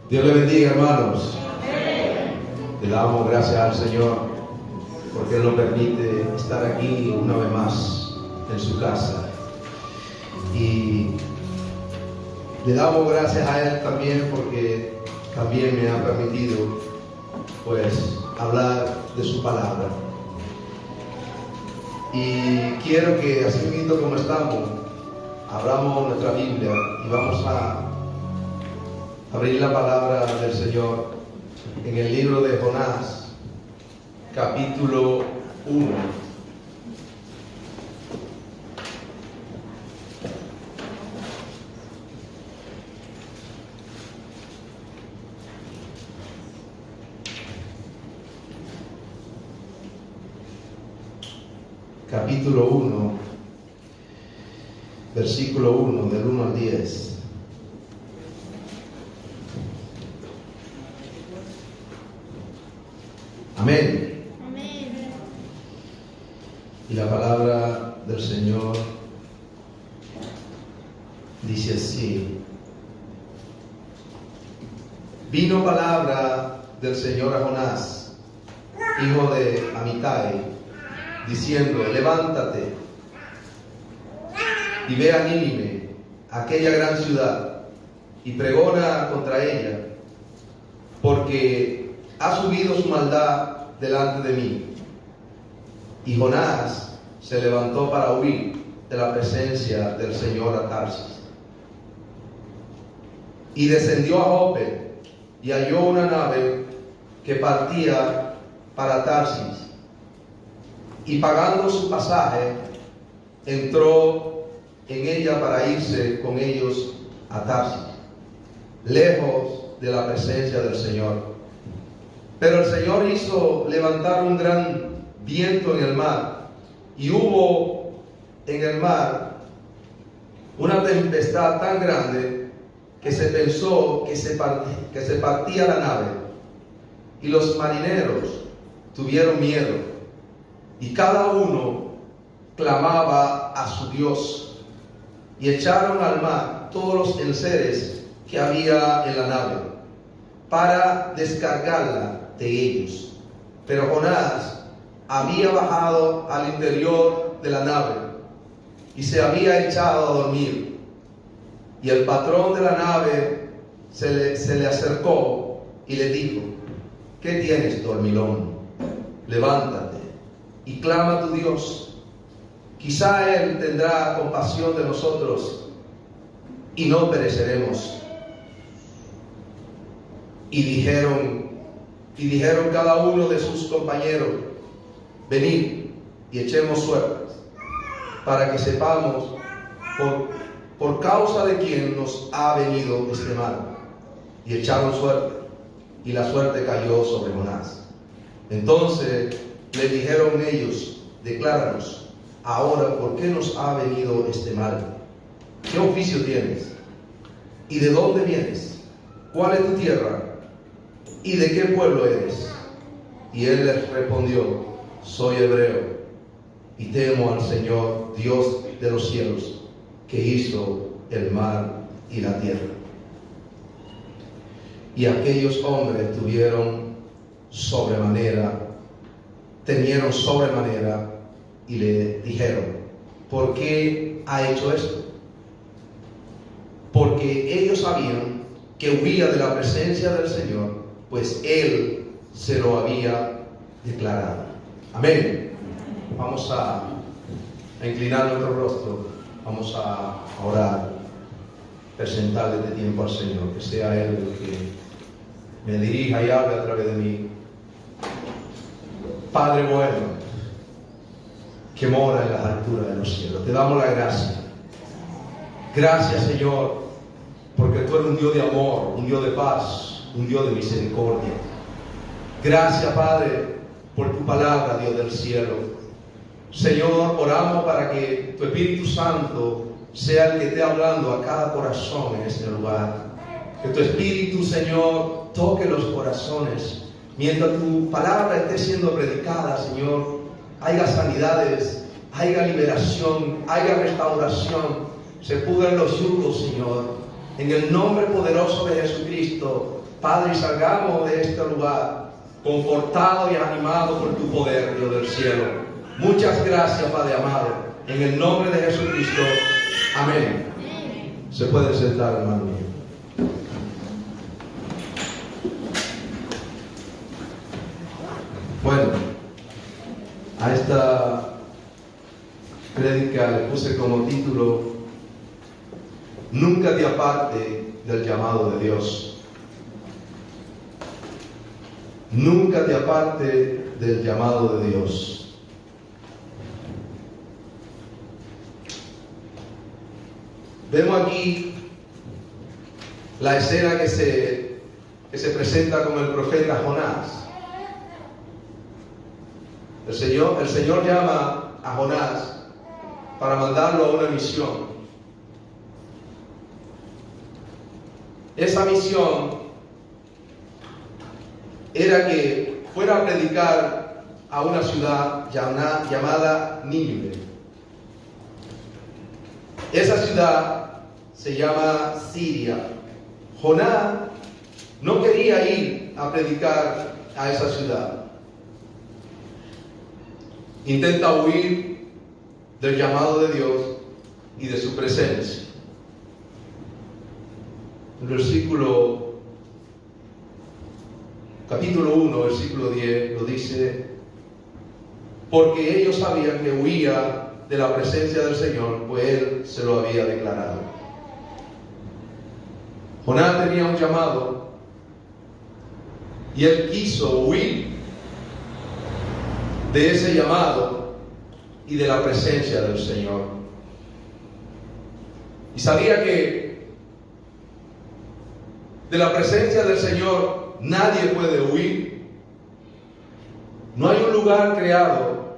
Dios le bendiga, hermanos. Le damos gracias al Señor porque Él nos permite estar aquí una vez más en su casa. Y le damos gracias a Él también porque también me ha permitido pues hablar de su palabra. Y quiero que así mismo como estamos, abramos nuestra Biblia y vamos a abrir la palabra del Señor en el libro de Jonás, capítulo 1. Capítulo 1, versículo 1, del 1 al 10. Amén. Amén. Y la palabra del Señor dice así: vino palabra del Señor a Jonás, hijo de Amitai, diciendo: levántate y ve a Nínive, aquella gran ciudad, y pregona contra ella, porque ha subido su maldad delante de mí. Y Jonás se levantó para huir de la presencia del Señor a Tarsis. Y descendió a Jope y halló una nave que partía para Tarsis. Y pagando su pasaje, entró en ella para irse con ellos a Tarsis, lejos de la presencia del Señor. Pero el Señor hizo levantar un gran viento en el mar, y hubo en el mar una tempestad tan grande que se pensó que se partía la nave, y los marineros tuvieron miedo, y cada uno clamaba a su Dios, y echaron al mar todos los enseres que había en la nave para descargarla de ellos. Pero Jonás había bajado al interior de la nave y se había echado a dormir. Y el patrón de la nave se le acercó y le dijo: ¿qué tienes, dormilón? Levántate y clama a tu Dios. Quizá Él tendrá compasión de nosotros y no pereceremos. Y dijeron cada uno de sus compañeros: venid y echemos suertes, para que sepamos por causa de quién nos ha venido este mal. Y echaron suerte, y la suerte cayó sobre Jonás. Entonces le dijeron ellos: decláranos ahora por qué nos ha venido este mal. ¿Qué oficio tienes? ¿Y de dónde vienes? ¿Cuál es tu tierra? ¿Y de qué pueblo eres? Y él les respondió: soy hebreo, y temo al Señor, Dios de los cielos, que hizo el mar y la tierra. Y aquellos hombres temieron sobremanera, y le dijeron: ¿por qué ha hecho esto? Porque ellos sabían que huía de la presencia del Señor, pues Él se lo había declarado. Amén. Vamos a inclinar nuestro rostro, vamos a orar, presentarle este tiempo al Señor, que sea Él el que me dirija y hable a través de mí. Padre bueno, que mora en las alturas de los cielos, te damos la gracia. Gracias, Señor, porque tú eres un Dios de amor, un Dios de paz, un Dios de misericordia. Gracias, Padre, por tu palabra, Dios del cielo. Señor, oramos para que tu Espíritu Santo sea el que esté hablando a cada corazón en este lugar. Que tu Espíritu, Señor, toque los corazones. Mientras tu palabra esté siendo predicada, Señor, haya sanidades, haya liberación, haya restauración. Se pudran los yugos, Señor. En el nombre poderoso de Jesucristo, Padre, y salgamos de este lugar confortados y animados por tu poder, Dios del cielo. Muchas gracias, Padre amado. En el nombre de Jesucristo. Amén. Se puede sentar, hermano mío. Bueno, a esta prédica le puse como título: Nunca te aparte del llamado de Dios. Nunca te aparte del llamado de Dios. Vemos aquí la escena que se presenta con el profeta Jonás. El Señor llama a Jonás para mandarlo a una misión. Esa misión era que fuera a predicar a una ciudad llamada Nínive. Esa ciudad se llama Siria. Jonás no quería ir a predicar a esa ciudad. Intenta huir del llamado de Dios y de su presencia. El capítulo 1, versículo 10, lo dice: porque ellos sabían que huía de la presencia del Señor, pues Él se lo había declarado. Jonás tenía un llamado y él quiso huir de ese llamado y de la presencia del Señor. Y sabía que de la presencia del Señor nadie puede huir. No hay un lugar creado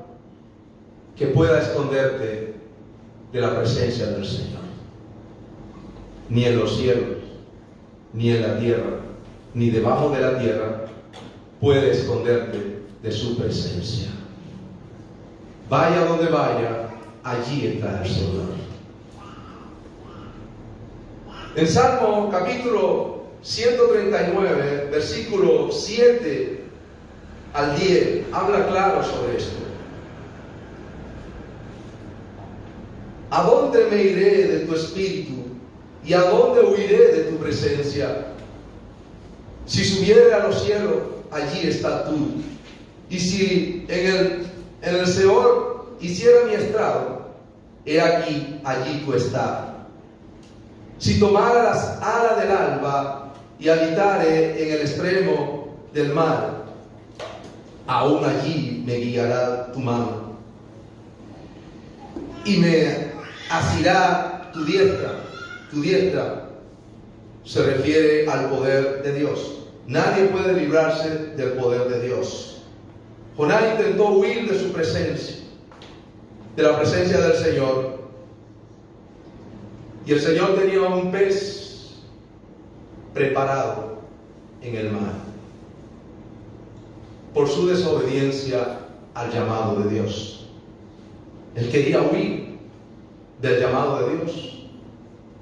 que pueda esconderte de la presencia del Señor. Ni en los cielos, ni en la tierra, ni debajo de la tierra puede esconderte de su presencia. Vaya donde vaya, allí está el Señor. En Salmo capítulo 139, versículo 7 al 10, habla claro sobre esto. ¿A dónde me iré de tu espíritu? ¿Y a dónde huiré de tu presencia? Si subiere a los cielos, allí estás tú. Y si en el Seol hiciera mi estrado, he aquí, allí tú estás. Si tomara las alas del alba y habitare en el extremo del mar, aún allí me guiará tu mano y me asirá tu diestra. Tu diestra se refiere al poder de Dios. Nadie puede librarse del poder de Dios. Jonás intentó huir de su presencia, de la presencia del Señor. Y el Señor tenía un pez preparado en el mar por su desobediencia al llamado de Dios. Él quería huir del llamado de Dios.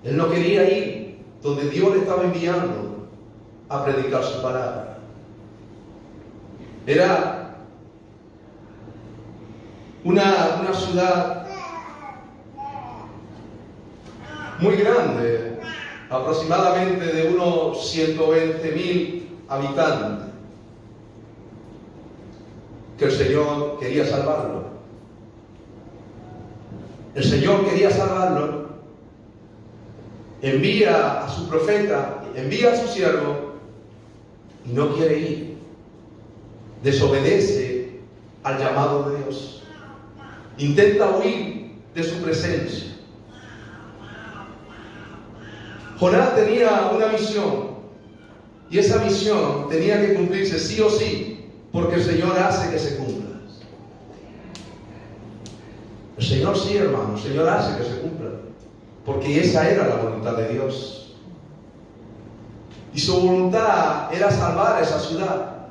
Él no quería ir donde Dios le estaba enviando a predicar su palabra. Era una ciudad muy grande, aproximadamente de unos 120,000 habitantes, que el Señor quería salvarlo. El Señor quería salvarlo. Envía a su profeta, envía a su siervo y no quiere ir. Desobedece al llamado de Dios. Intenta huir de su presencia. Jonás tenía una misión y esa misión tenía que cumplirse sí o sí, porque el Señor hace que se cumpla. El Señor sí, hermano, el Señor hace que se cumpla, porque esa era la voluntad de Dios. Y su voluntad era salvar a esa ciudad,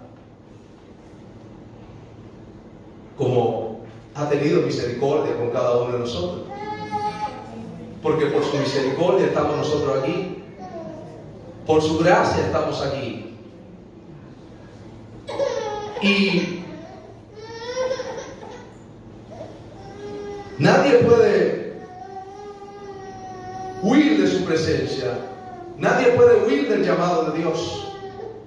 como ha tenido misericordia con cada uno de nosotros. Porque por su misericordia estamos nosotros aquí. Por su gracia estamos aquí. Y nadie puede huir de su presencia. Nadie puede huir del llamado de Dios.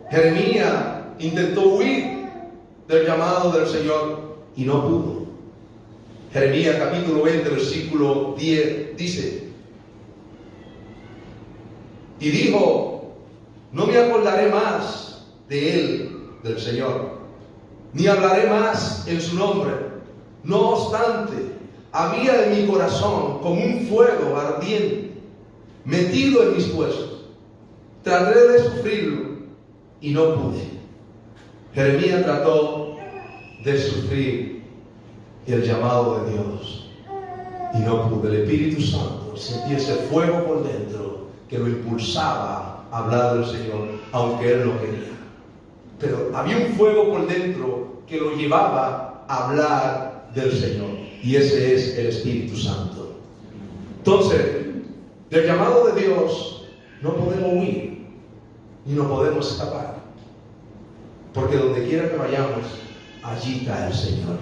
Jeremías intentó huir del llamado del Señor y no pudo. Jeremías capítulo 20, versículo 10 dice: y dijo, no me acordaré más de él, del Señor, ni hablaré más en su nombre. No obstante, había en mi corazón como un fuego ardiente, metido en mis huesos. Traté de sufrirlo y no pude. Jeremías trató de sufrir el llamado de Dios y no pudo. El Espíritu Santo sentía ese fuego por dentro que lo impulsaba a hablar del Señor, aunque él no quería. Pero había un fuego por dentro que lo llevaba a hablar del Señor, y ese es el Espíritu Santo. Entonces, del llamado de Dios no podemos huir ni no podemos escapar, porque donde quiera que vayamos, allí está el Señor.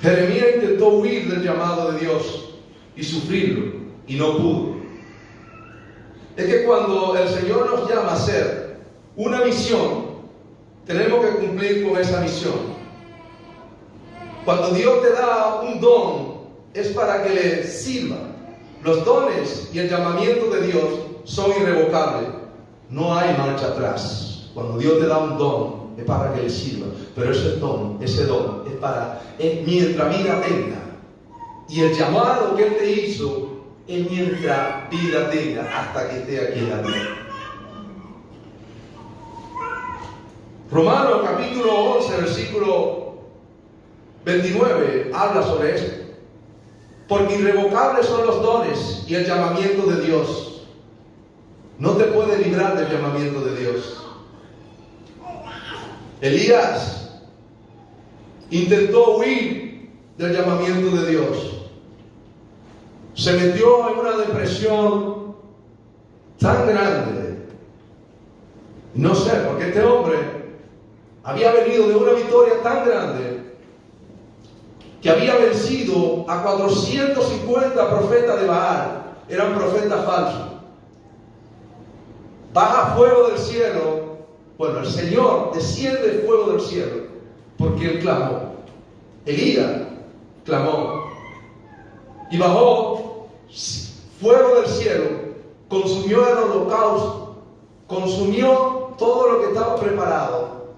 Jeremías intentó huir del llamado de Dios y sufrirlo, y no pudo. Es que cuando el Señor nos llama a hacer una misión, tenemos que cumplir con esa misión. Cuando Dios te da un don, es para que le sirva. Los dones y el llamamiento de Dios son irrevocables. No hay marcha atrás. Cuando Dios te da un don, es para que le sirva. Pero ese don es para mientras vida tenga. Y el llamado que Él te hizo es mientras vida tenga, hasta que esté aquí en la tierra. Romanos capítulo 11, versículo 29 habla sobre esto. Porque irrevocables son los dones y el llamamiento de Dios. No te puede librar del llamamiento de Dios. Elías intentó huir del llamamiento de Dios. Se metió en una depresión tan grande. No sé, porque este hombre había venido de una victoria tan grande que había vencido a 450 profetas de Baal. Eran profetas falsos. Baja fuego del cielo. Bueno, el Señor desciende fuego del cielo, porque Él clamó. Elías clamó. Y bajó fuego del cielo, consumió el holocausto, consumió todo lo que estaba preparado.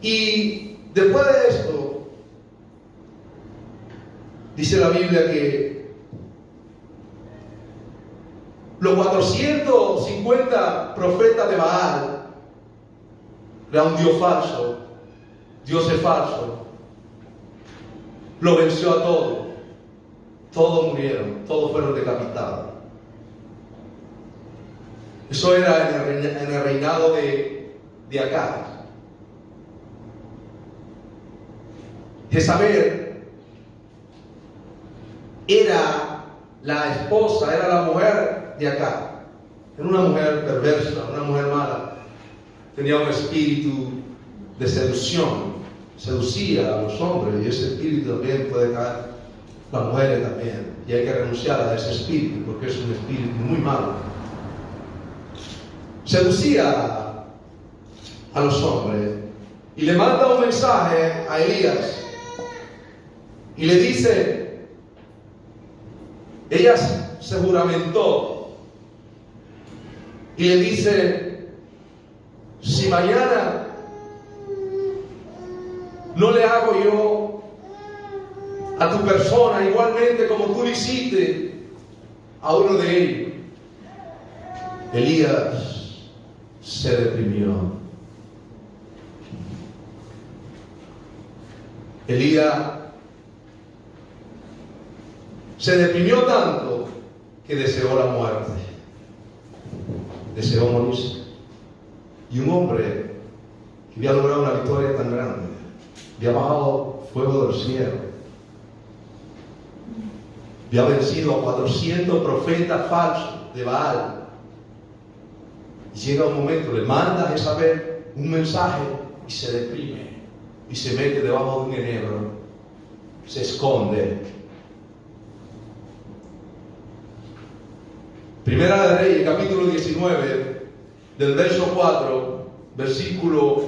Y después de esto, dice la Biblia que los 450 profetas de Baal, era un Dios falso, Dios es falso, lo venció a todos. Todos murieron, todos fueron decapitados. Eso era en el reinado de Acaz. Jezabel era la esposa, era la mujer de Acaz. Era una mujer perversa, una mujer mala. Tenía un espíritu de seducción. Seducía a los hombres, y ese espíritu también puede caer. Las mujeres también, y hay que renunciar a ese espíritu, porque es un espíritu muy malo. Seducía a los hombres y le manda un mensaje a Elías y le dice, ella se juramentó y le dice, si mañana no le hago yo a tu persona igualmente como tú le hiciste a uno de ellos. Elías se deprimió. Elías se deprimió tanto que deseó la muerte. Deseó morirse. Y un hombre que había logrado una victoria tan grande, había bajado fuego del cielo, había vencido a 400 profetas falsos de Baal, Y llega un momento, le manda a Jezabel un mensaje y se deprime y se mete debajo de un enebro, se esconde. Primera de Reyes, capítulo 19, del verso 4, versículo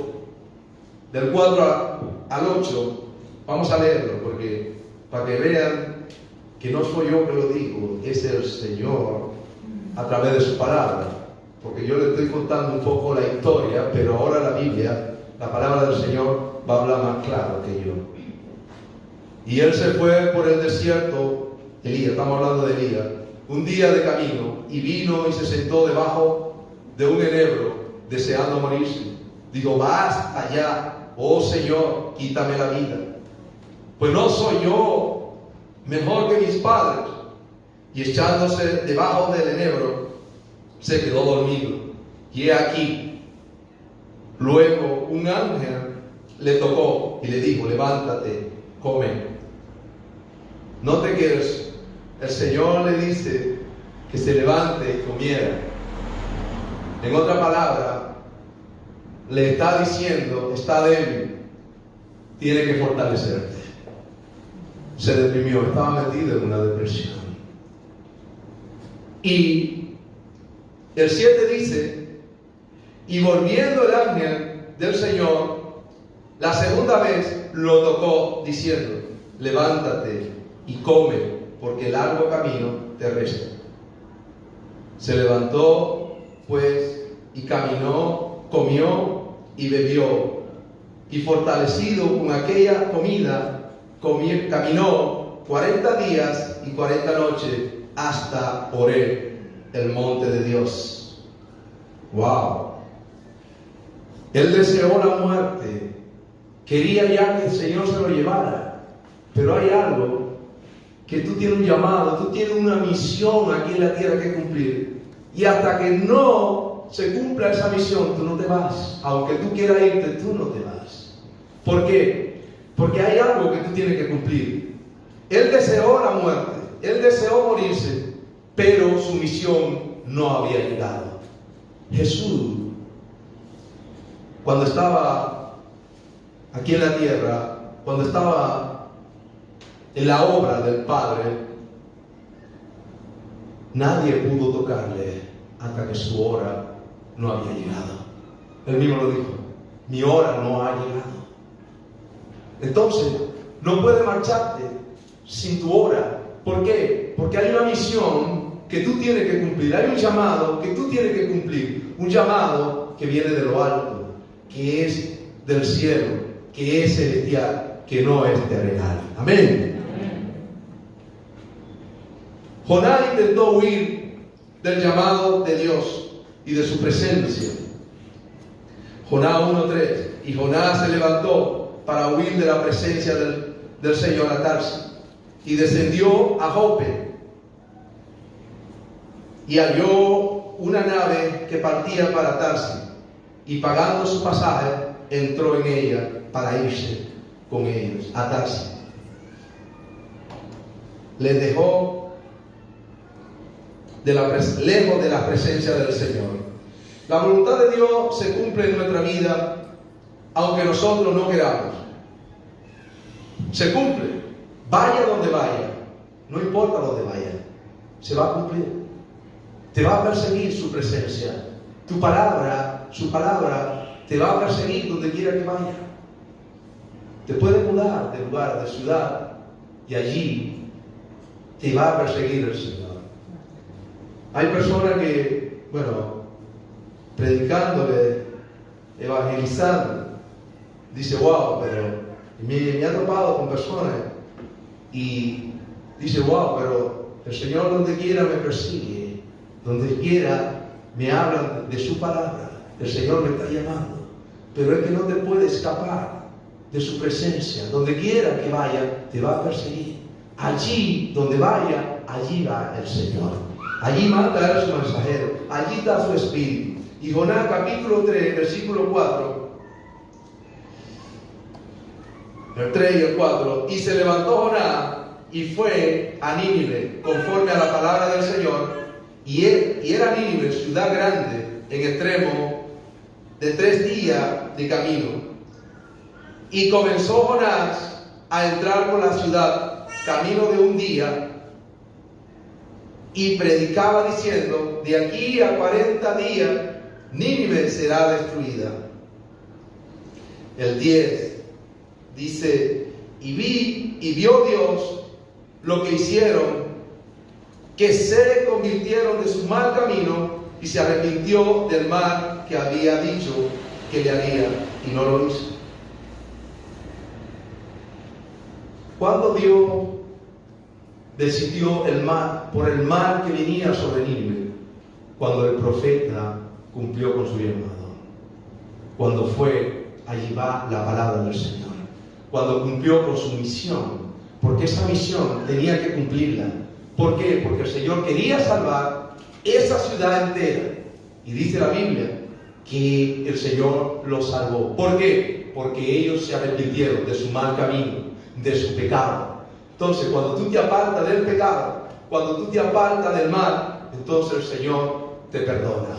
del 4 al 8. Vamos a leerlo porque para que vean que no soy yo que lo digo, es el Señor a través de su palabra. Porque yo le estoy contando un poco la historia, pero ahora la Biblia, la palabra del Señor, va a hablar más claro que yo. Y él se fue por el desierto, Elías, estamos hablando de Elías, un día de camino, y vino y se sentó debajo de un enebro, deseando morirse. Digo, basta ya, oh Señor, quítame la vida. Pues no soy yo mejor que mis padres. Y echándose debajo del enebro, se quedó dormido. Y he aquí, luego un ángel le tocó y le dijo, levántate, come. Note que el Señor le dice que se levante y comiera. En otra palabra, le está diciendo, está débil, tiene que fortalecerte. Se deprimió, estaba metido en una depresión. Y el 7 dice, y volviendo el ángel del Señor, la segunda vez lo tocó, diciendo, levántate y come, porque el largo camino te resta. Se levantó, pues, y caminó, comió y bebió. Y fortalecido con aquella comida, caminó 40 días y 40 noches hasta Horeb, el monte de Dios. ¡Wow! Él deseó la muerte. Quería ya que el Señor se lo llevara. Pero hay algo, que tú tienes un llamado, tú tienes una misión aquí en la tierra que cumplir. Y hasta que no se cumpla esa misión, tú no te vas. Aunque tú quieras irte, tú no te vas. ¿Por qué? Porque hay algo que tú tienes que cumplir. Él deseó la muerte, él deseó morirse, pero su misión no había llegado. Jesús, cuando estaba aquí en la tierra, cuando estaba en la obra del Padre, nadie pudo tocarle hasta que su hora no había llegado. Él mismo lo dijo, mi hora no ha llegado. Entonces, no puedes marcharte sin tu hora. ¿Por qué? Porque hay una misión que tú tienes que cumplir. Hay un llamado que tú tienes que cumplir. Un llamado que viene de lo alto, que es del cielo, que es celestial, que no es terrenal. Amén. Jonás intentó huir del llamado de Dios y de su presencia. Jonás 1:3. Y Jonás se levantó para huir de la presencia del Señor a Tarsis, y descendió a Jope, y halló una nave que partía para Tarsis, y pagando su pasaje, entró en ella para irse con ellos a Tarsis. Les dejó lejos de la presencia del Señor. La voluntad de Dios se cumple en nuestra vida aunque nosotros no queramos. Se cumple, vaya donde vaya, no importa donde vaya, se va a cumplir. Te va a perseguir su presencia, tu palabra, su palabra te va a perseguir donde quiera que vaya. Te puedes mudar de lugar, de ciudad, y allí te va a perseguir el Señor. Hay personas que, predicándole, evangelizando, dice, wow, pero me ha topado con personas y dice, wow, pero el Señor donde quiera me persigue, donde quiera me hablan de su palabra, el Señor me está llamando, pero es que no te puede escapar de su presencia. Donde quiera que vaya, te va a perseguir. Allí donde vaya, allí va el Señor. Allí manda a él su mensajero, allí está su espíritu. Y Jonás capítulo 3, versículo 4, el 3 y el 4, y se levantó Jonás y fue a Nínive conforme a la palabra del Señor, y era Nínive ciudad grande en extremo de 3 días de camino. Y comenzó Jonás a entrar por la ciudad, camino de 1 día, y predicaba diciendo: de aquí a 40 días Nínive será destruida. El 10 dice: y vio Dios lo que hicieron, que se convirtieron de su mal camino, y se arrepintió del mal que había dicho que le haría, y no lo hizo. Cuando Dios decidió el mal, por el mal que venía sobre Nínive, cuando el profeta cumplió con su llamado, cuando fue a llevar la palabra del Señor, cuando cumplió con su misión, porque esa misión tenía que cumplirla. ¿Por qué? Porque el Señor quería salvar esa ciudad entera, y dice la Biblia que el Señor los salvó. ¿Por qué? Porque ellos se arrepintieron de su mal camino, de su pecado. Entonces, cuando tú te apartas del pecado, cuando tú te apartas del mal, entonces el Señor te perdona.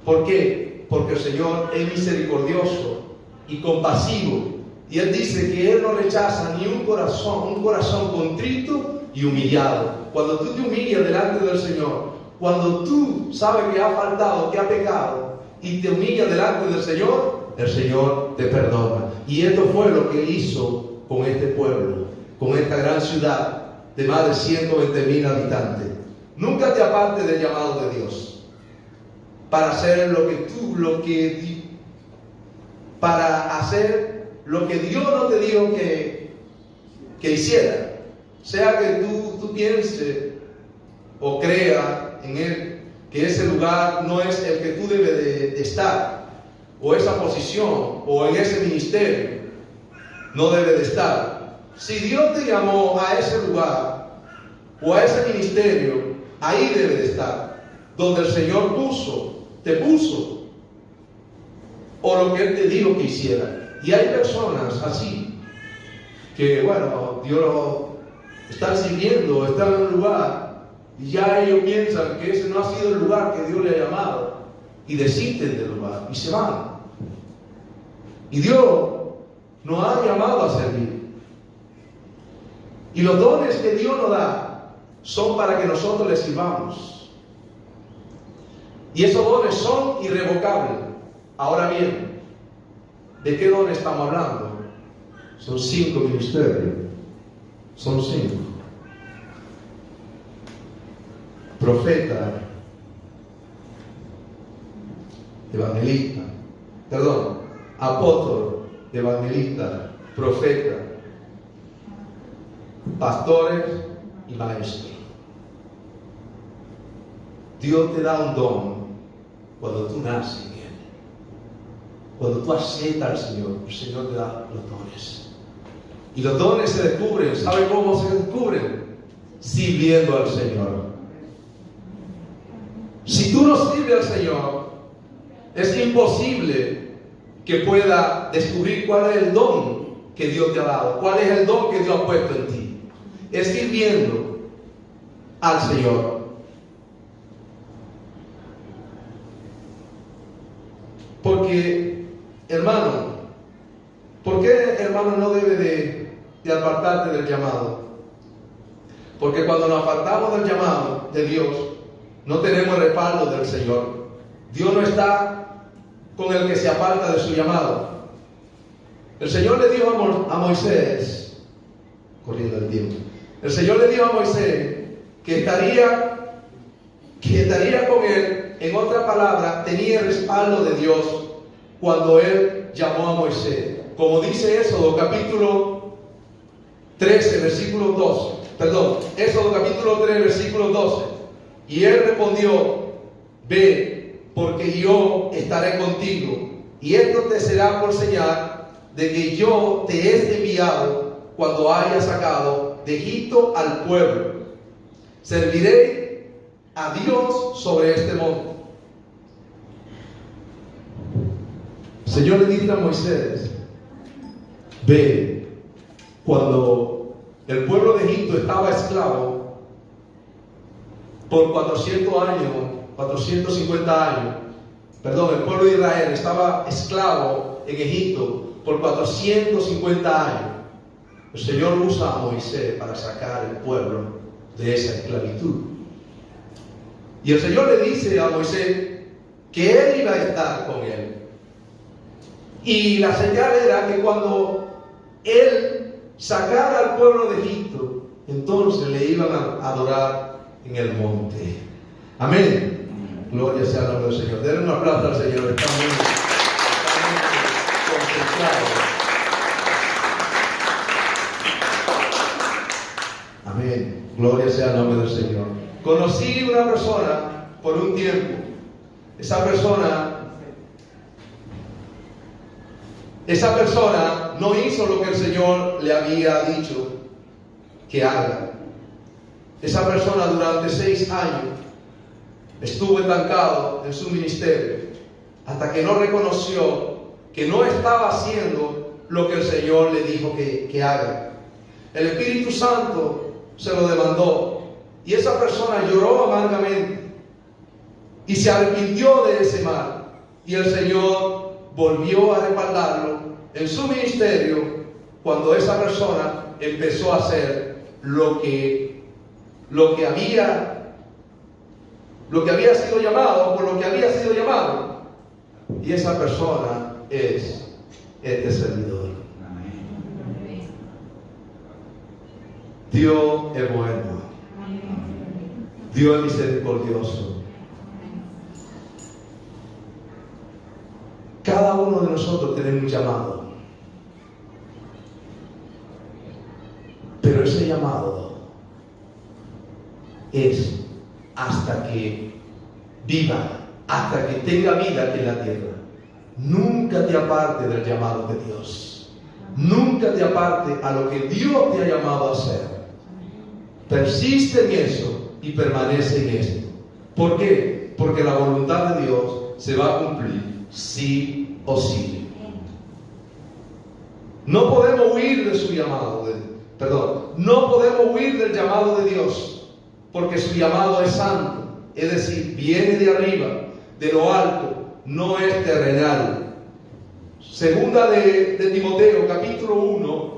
¿Por qué? Porque el Señor es misericordioso y compasivo, y Él dice que Él no rechaza ni un corazón contrito y humillado. Cuando tú te humillas delante del Señor, cuando tú sabes que ha faltado, que ha pecado, y te humillas delante del Señor, el Señor te perdona. Y esto fue lo que Él hizo con este pueblo, con esta gran ciudad de más de 120,000 habitantes. Nunca te apartes del llamado de Dios para hacer para hacer lo que Dios no te dijo que hiciera. Sea que tú pienses o creas en Él que ese lugar no es el que tú debes de estar, o esa posición, o en ese ministerio no debes de estar. Si Dios te llamó a ese lugar o a ese ministerio, ahí debes de estar, donde el Señor te puso, o lo que Él te dijo que hiciera. Y hay personas así, que bueno, Dios lo está sirviendo, están en un lugar, y ya ellos piensan que ese no ha sido el lugar que Dios le ha llamado, y desisten del lugar, y se van. Y Dios nos ha llamado a servir. Y los dones que Dios nos da son para que nosotros le sirvamos. Y esos dones son irrevocables. Ahora bien, ¿de qué dones estamos hablando? Son 5 ministerios. Son 5. Profeta, evangelista, apóstol, evangelista, profeta, pastores y maestros. Dios te da un don cuando tú naces en Él. Cuando tú aceptas al Señor, el Señor te da los dones. Y los dones se descubren. ¿Sabe cómo se descubren? Sirviendo al Señor. Si tú no sirves al Señor, es imposible que pueda descubrir cuál es el don que Dios te ha dado, cuál es el don que Dios ha puesto en ti. Es sirviendo al Señor. Porque, hermano, ¿por qué, hermano, no debe de apartarte del llamado? Porque cuando nos apartamos del llamado de Dios, no tenemos el respaldo del Señor. Dios no está con el que se aparta de su llamado. El Señor le dijo a Moisés, corriendo el tiempo, el Señor le dijo a Moisés que estaría con él. En otra palabra, tenía el respaldo de Dios cuando Él llamó a Moisés. Como dice Éxodo capítulo 13, versículo 12. Éxodo capítulo 3, versículo 12. Y Él respondió: ve, porque yo estaré contigo, y esto te será por señal de que yo te he enviado cuando haya sacado de Egipto al pueblo. Serviré a Dios sobre este monte. El Señor le dice a Moisés: ve, cuando el pueblo de Egipto estaba esclavo por 400 años, 450 años, el pueblo de Israel estaba esclavo en Egipto por 450 años. El Señor usa a Moisés para sacar al pueblo de esa esclavitud. Y el Señor le dice a Moisés que Él iba a estar con él. Y la señal era que cuando Él sacara al pueblo de Egipto, entonces le iban a adorar en el monte. Amén. Gloria sea al nombre del Señor. Denle un aplauso al Señor. Está muy concentrado. Amén. Gloria sea el nombre del Señor. Conocí una persona por un tiempo. Esa persona no hizo lo que el Señor le había dicho que haga. Esa persona durante 6 años estuvo estancado en su ministerio hasta que no reconoció que no estaba haciendo lo que el Señor le dijo que haga. El Espíritu Santo se lo demandó y esa persona lloró amargamente y se arrepintió de ese mal, y el Señor volvió a respaldarlo en su ministerio cuando esa persona empezó a hacer lo que había sido llamado, por lo que había sido llamado. Y esa persona es este servidor. Dios es bueno. Dios es misericordioso. Cada uno de nosotros tenemos un llamado. Pero ese llamado es hasta que viva, hasta que tenga vida aquí en la tierra. Nunca te apartes del llamado de Dios. Nunca te apartes a lo que Dios te ha llamado a hacer. Persiste en eso y permanece en esto. ¿Por qué? Porque la voluntad de Dios se va a cumplir sí o sí. No podemos huir de su llamado. No podemos huir del llamado de Dios, porque su llamado es santo. Es decir, viene de arriba, de lo alto, no es terrenal. Segunda de Timoteo, capítulo 1,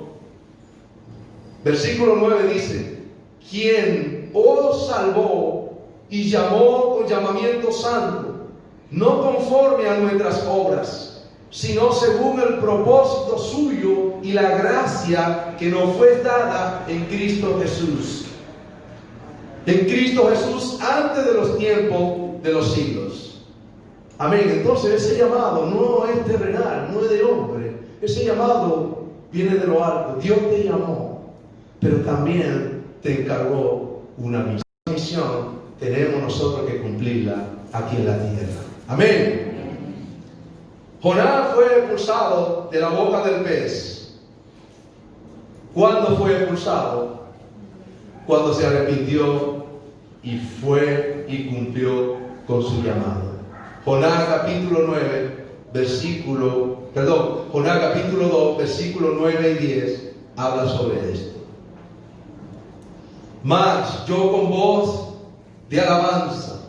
versículo 9 dice: quien os salvó y llamó con llamamiento santo, no conforme a nuestras obras, sino según el propósito suyo y la gracia que nos fue dada en Cristo Jesús. En Cristo Jesús antes de los tiempos de los siglos. Amén. Entonces ese llamado no es terrenal, no es de hombre. Ese llamado viene de lo alto. Dios te llamó, pero también te encargó una misión. Esa misión tenemos nosotros que cumplirla aquí en la tierra. Amén. Jonás fue expulsado de la boca del pez. ¿Cuándo fue expulsado? Cuando se arrepintió y fue y cumplió con su llamado. Jonás capítulo 2, versículos 9 y 10 habla sobre esto. Mas yo con voz de alabanza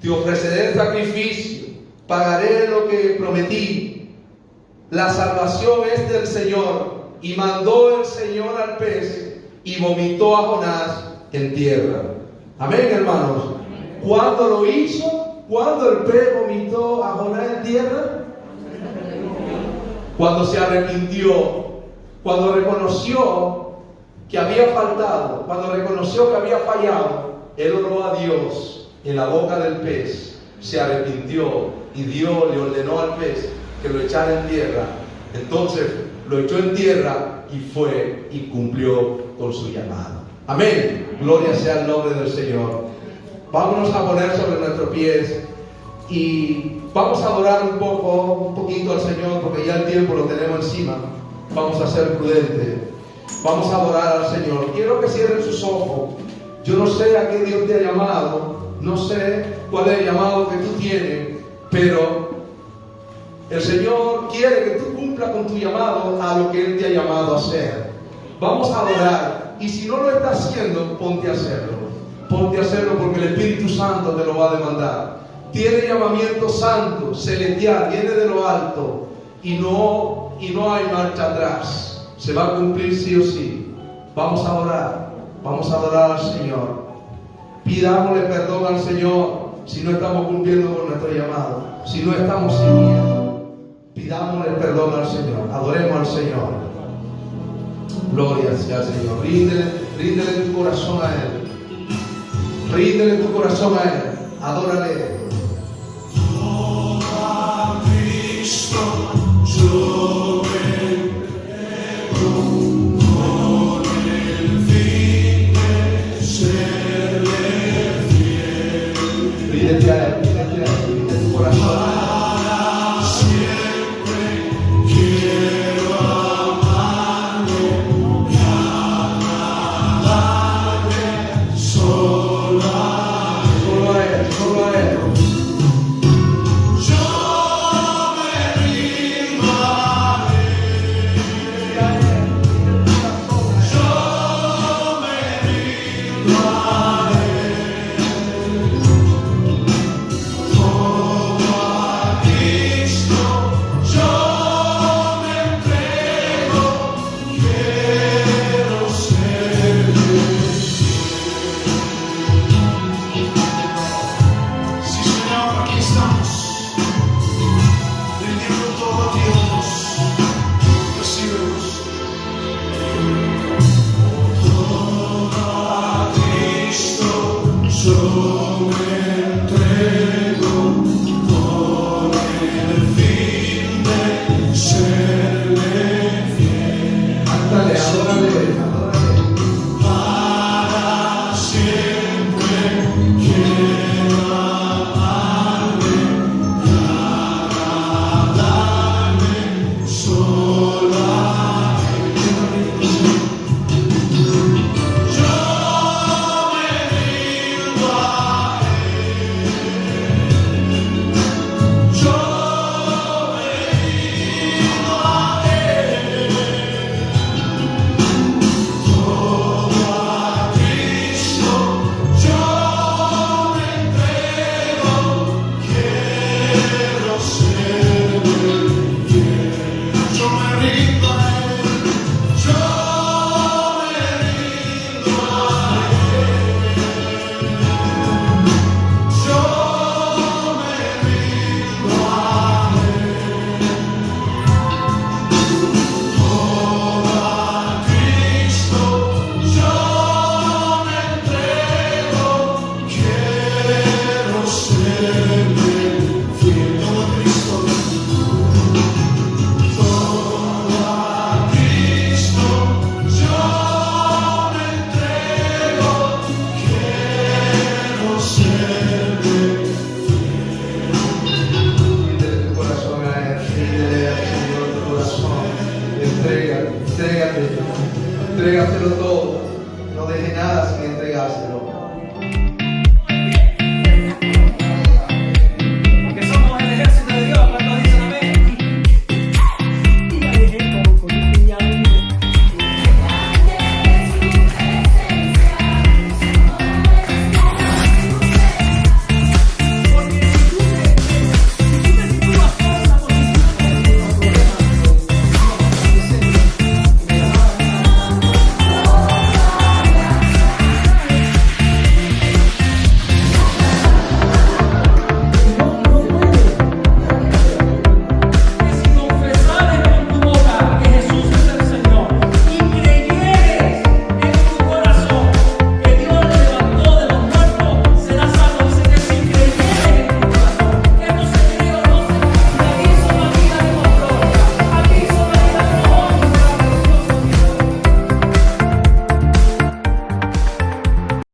te ofreceré sacrificio, pagaré lo que prometí. La salvación es del Señor. Y mandó el Señor al pez y vomitó a Jonás en tierra. Amén, hermanos. ¿Cuándo lo hizo? ¿Cuándo el pez vomitó a Jonás en tierra? Cuando se arrepintió, cuando reconoció que había faltado, cuando reconoció que había fallado, él oró a Dios en la boca del pez, se arrepintió y Dios le ordenó al pez que lo echara en tierra. Entonces lo echó en tierra y fue y cumplió con su llamado. Amén. Gloria sea el nombre del Señor. Vámonos a poner sobre nuestros pies y vamos a adorar un poquito al Señor, porque ya el tiempo lo tenemos encima. Vamos a ser prudentes. Vamos a adorar al Señor. Quiero que cierren sus ojos. Yo no sé a qué Dios te ha llamado, no sé cuál es el llamado que tú tienes, pero el Señor quiere que tú cumplas con tu llamado a lo que Él te ha llamado a hacer. Vamos a adorar, y si no lo estás haciendo, ponte a hacerlo. Ponte a hacerlo porque el Espíritu Santo te lo va a demandar. tiene llamamiento santo, celestial, viene de lo alto y no hay marcha atrás. Se va a cumplir sí o sí. Vamos a adorar al Señor. Pidámosle perdón al Señor si no estamos cumpliendo con nuestro llamado, si no estamos sirviendo. Pidámosle perdón al Señor, adoremos al Señor. Gloria sea al Señor. Ríndele tu corazón a Él. Ríndele tu corazón a Él. Adórale. A Cristo yo me entrego con el fin de serle fiel. Ríndete a Él, ríndete tu corazón. Para siempre quiero amarle y agradarle solo a Él. Solo a Él. So